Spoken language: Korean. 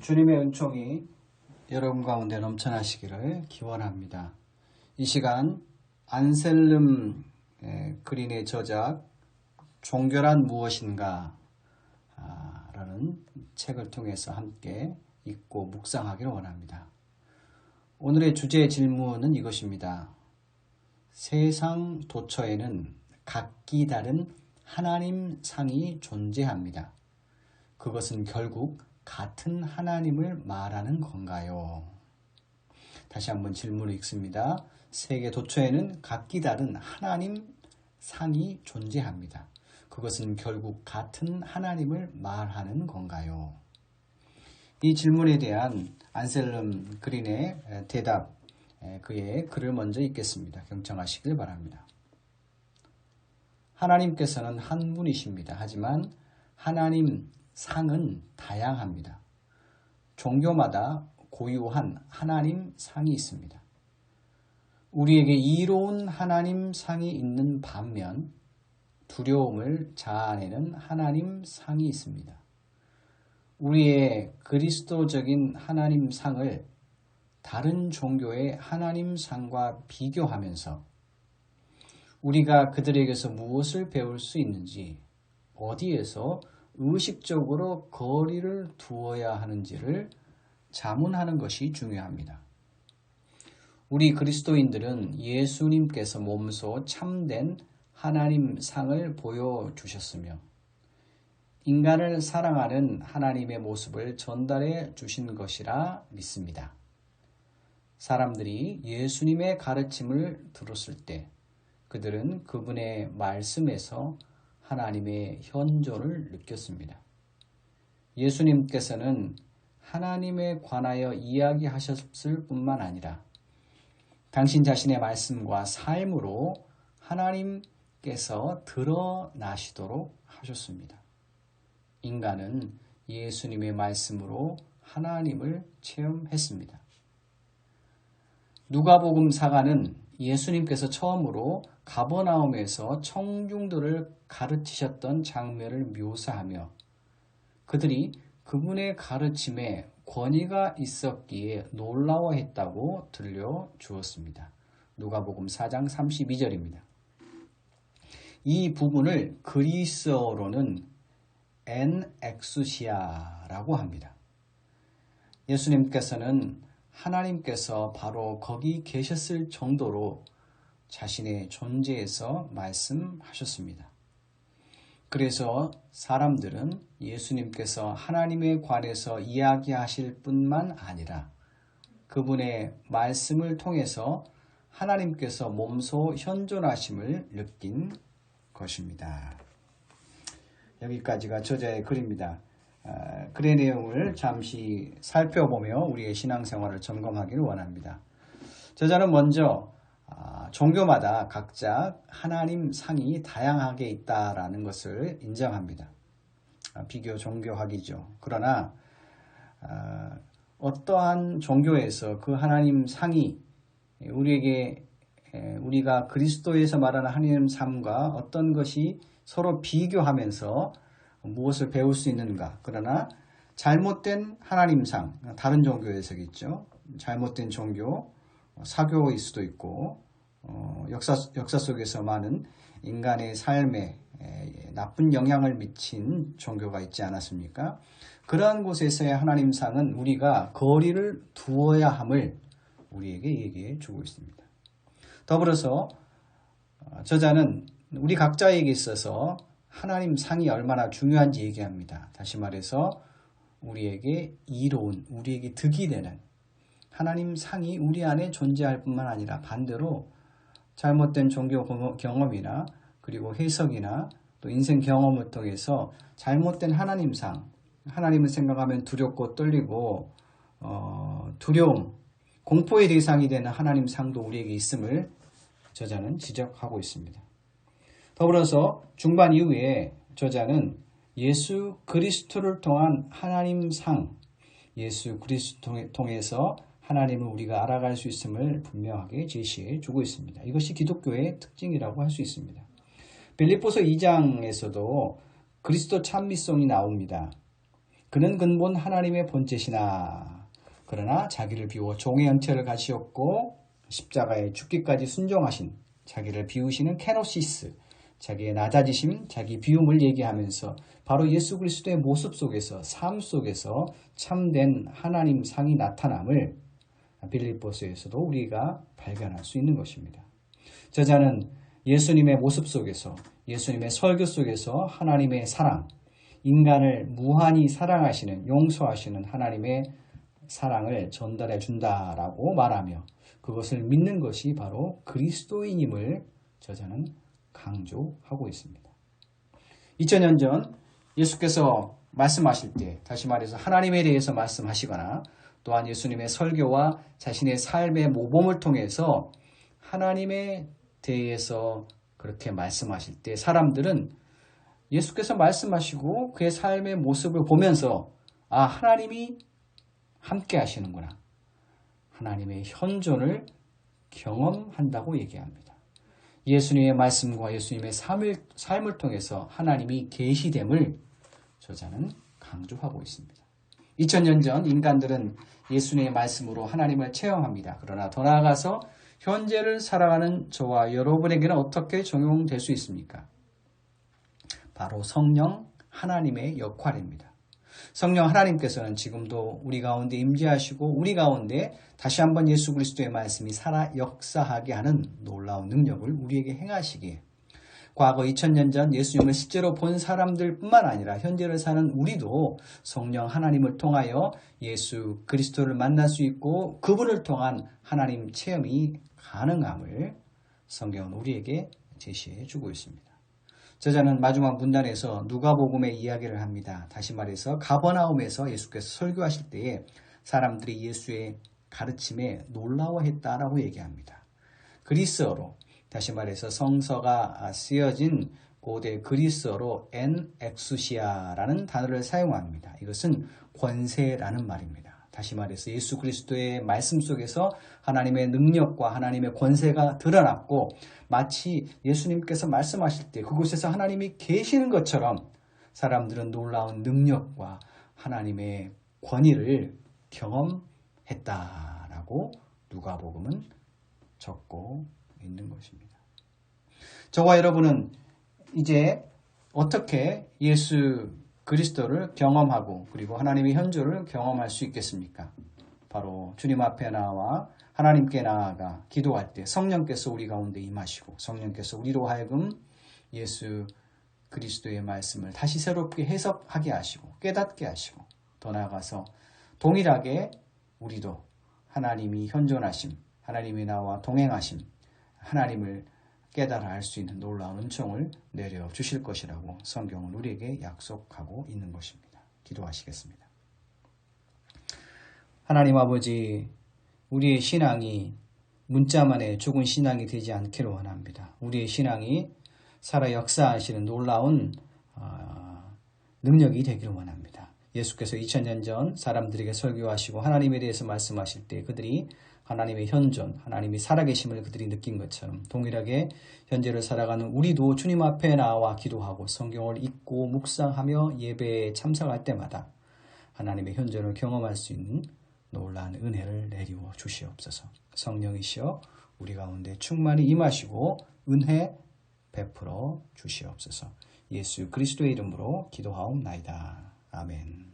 주님의 은총이 여러분 가운데 넘쳐나시기를 기원합니다. 이 시간 안셀름 그린의 저작 종교란 무엇인가 라는 책을 통해서 함께 읽고 묵상하기를 원합니다. 오늘의 주제 질문은 이것입니다. 세상 도처에는 각기 다른 하나님 상이 존재합니다. 그것은 결국 같은 하나님을 말하는 건가요? 다시 한번 질문을 읽습니다. 세계 도처에는 각기 다른 하나님 상이 존재합니다. 그것은 결국 같은 하나님을 말하는 건가요? 이 질문에 대한 안셀름 그린의 대답, 그의 글을 먼저 읽겠습니다. 경청하시길 바랍니다. 하나님께서는 한 분이십니다. 하지만 하나님 상은 다양합니다. 종교마다 고유한 하나님 상이 있습니다. 우리에게 이로운 하나님 상이 있는 반면 두려움을 자아내는 하나님 상이 있습니다. 우리의 그리스도적인 하나님 상을 다른 종교의 하나님 상과 비교하면서 우리가 그들에게서 무엇을 배울 수 있는지, 어디에서 의식적으로 거리를 두어야 하는지를 자문하는 것이 중요합니다. 우리 그리스도인들은 예수님께서 몸소 참된 하나님 상을 보여주셨으며 인간을 사랑하는 하나님의 모습을 전달해 주신 것이라 믿습니다. 사람들이 예수님의 가르침을 들었을 때 그들은 그분의 말씀에서 하나님의 현존을 느꼈습니다. 예수님께서는 하나님에 관하여 이야기하셨을 뿐만 아니라 당신 자신의 말씀과 삶으로 하나님께서 드러나시도록 하셨습니다. 인간은 예수님의 말씀으로 하나님을 체험했습니다. 누가복음 사가는 예수님께서 처음으로 가버나움에서 청중들을 가르치셨던 장면을 묘사하며 그들이 그분의 가르침에 권위가 있었기에 놀라워했다고 들려주었습니다. 누가복음 4장 32절입니다. 이 부분을 그리스어로는 엔 엑수시아라고 합니다. 예수님께서는 하나님께서 바로 거기 계셨을 정도로 자신의 존재에서 말씀하셨습니다. 그래서 사람들은 예수님께서 하나님에 관해서 이야기하실 뿐만 아니라 그분의 말씀을 통해서 하나님께서 몸소 현존하심을 느낀 것입니다. 여기까지가 저자의 글입니다. 글의 내용을 잠시 살펴보며 우리의 신앙생활을 점검하기를 원합니다. 저자는 먼저 종교마다 각자 하나님 상이 다양하게 있다라는 것을 인정합니다. 비교 종교학이죠. 그러나 어떠한 종교에서 그 하나님 상이 우리가 그리스도에서 말하는 하나님 삶과 어떤 것이 서로 비교하면서 무엇을 배울 수 있는가. 그러나 잘못된 하나님상, 다른 종교에서겠죠. 잘못된 종교, 사교일 수도 있고 역사 속에서 많은 인간의 삶에 나쁜 영향을 미친 종교가 있지 않았습니까? 그러한 곳에서의 하나님상은 우리가 거리를 두어야 함을 우리에게 얘기해 주고 있습니다. 더불어서 저자는 우리 각자에게 있어서 하나님 상이 얼마나 중요한지 얘기합니다. 다시 말해서 우리에게 이로운, 우리에게 득이 되는 하나님 상이 우리 안에 존재할 뿐만 아니라 반대로 잘못된 종교 경험이나 그리고 해석이나 또 인생 경험을 통해서 잘못된 하나님 상, 하나님을 생각하면 두렵고 떨리고 두려움, 공포의 대상이 되는 하나님 상도 우리에게 있음을 저자는 지적하고 있습니다. 더불어서 중반 이후에 저자는 예수 그리스도를 통한 하나님 상, 예수 그리스도를 통해서 하나님을 우리가 알아갈 수 있음을 분명하게 제시해 주고 있습니다. 이것이 기독교의 특징이라고 할 수 있습니다. 빌립보서 2장에서도 그리스도 찬미송이 나옵니다. 그는 근본 하나님의 본체시나 그러나 자기를 비워 종의 형체를 가지셨고 십자가에 죽기까지 순종하신 자기를 비우시는 케노시스, 자기의 낮아지심, 자기 비움을 얘기하면서 바로 예수 그리스도의 모습 속에서, 삶 속에서 참된 하나님 상이 나타남을 빌립보서에서도 우리가 발견할 수 있는 것입니다. 저자는 예수님의 모습 속에서, 예수님의 설교 속에서 하나님의 사랑, 인간을 무한히 사랑하시는, 용서하시는 하나님의 사랑을 전달해 준다라고 말하며 그것을 믿는 것이 바로 그리스도인임을 저자는 강조하고 있습니다. 2000년 전 예수께서 말씀하실 때, 다시 말해서 하나님에 대해서 말씀하시거나 또한 예수님의 설교와 자신의 삶의 모범을 통해서 하나님에 대해서 그렇게 말씀하실 때 사람들은 예수께서 말씀하시고 그의 삶의 모습을 보면서 하나님이 함께 하시는구나. 하나님의 현존을 경험한다고 얘기합니다. 예수님의 말씀과 예수님의 삶을 통해서 하나님이 계시됨을 저자는 강조하고 있습니다. 2000년 전 인간들은 예수님의 말씀으로 하나님을 체험합니다. 그러나 더 나아가서 현재를 살아가는 저와 여러분에게는 어떻게 적용될 수 있습니까? 바로 성령 하나님의 역할입니다. 성령 하나님께서는 지금도 우리 가운데 임재하시고 우리 가운데 다시 한번 예수 그리스도의 말씀이 살아 역사하게 하는 놀라운 능력을 우리에게 행하시기에 과거 2000년 전 예수님을 실제로 본 사람들뿐만 아니라 현재를 사는 우리도 성령 하나님을 통하여 예수 그리스도를 만날 수 있고 그분을 통한 하나님 체험이 가능함을 성경은 우리에게 제시해 주고 있습니다. 저자는 마지막 문단에서 누가복음의 이야기를 합니다. 다시 말해서 가버나움에서 예수께서 설교하실 때에 사람들이 예수의 가르침에 놀라워했다라고 얘기합니다. 그리스어로 다시 말해서 성서가 쓰여진 고대 그리스어로 엔 엑수시아라는 단어를 사용합니다. 이것은 권세라는 말입니다. 다시 말해서 예수 그리스도의 말씀 속에서 하나님의 능력과 하나님의 권세가 드러났고 마치 예수님께서 말씀하실 때 그곳에서 하나님이 계시는 것처럼 사람들은 놀라운 능력과 하나님의 권위를 경험했다라고 누가복음은 적고 있는 것입니다. 저와 여러분은 이제 어떻게 예수 그리스도를 경험하고 그리고 하나님의 현존을 경험할 수 있겠습니까? 바로 주님 앞에 나와 하나님께 나아가 기도할 때 성령께서 우리 가운데 임하시고 성령께서 우리로 하여금 예수 그리스도의 말씀을 다시 새롭게 해석하게 하시고 깨닫게 하시고 더 나아가서 동일하게 우리도 하나님이 현존하심, 하나님이 나와 동행하심, 하나님을 깨달아 알 수 있는 놀라운 은총을 내려주실 것이라고 성경은 우리에게 약속하고 있는 것입니다. 기도하시겠습니다. 하나님 아버지, 우리의 신앙이 문자만의 죽은 신앙이 되지 않기를 원합니다. 우리의 신앙이 살아 역사하시는 놀라운 능력이 되기를 원합니다. 예수께서 2000년 전 사람들에게 설교하시고 하나님에 대해서 말씀하실 때 그들이 하나님의 현존, 하나님이 살아계심을 그들이 느낀 것처럼 동일하게 현재를 살아가는 우리도 주님 앞에 나와 기도하고 성경을 읽고 묵상하며 예배에 참석할 때마다 하나님의 현존을 경험할 수 있는 놀라운 은혜를 내리워 주시옵소서. 성령이시여 우리 가운데 충만히 임하시고 은혜 베풀어 주시옵소서. 예수 그리스도의 이름으로 기도하옵나이다. 아멘.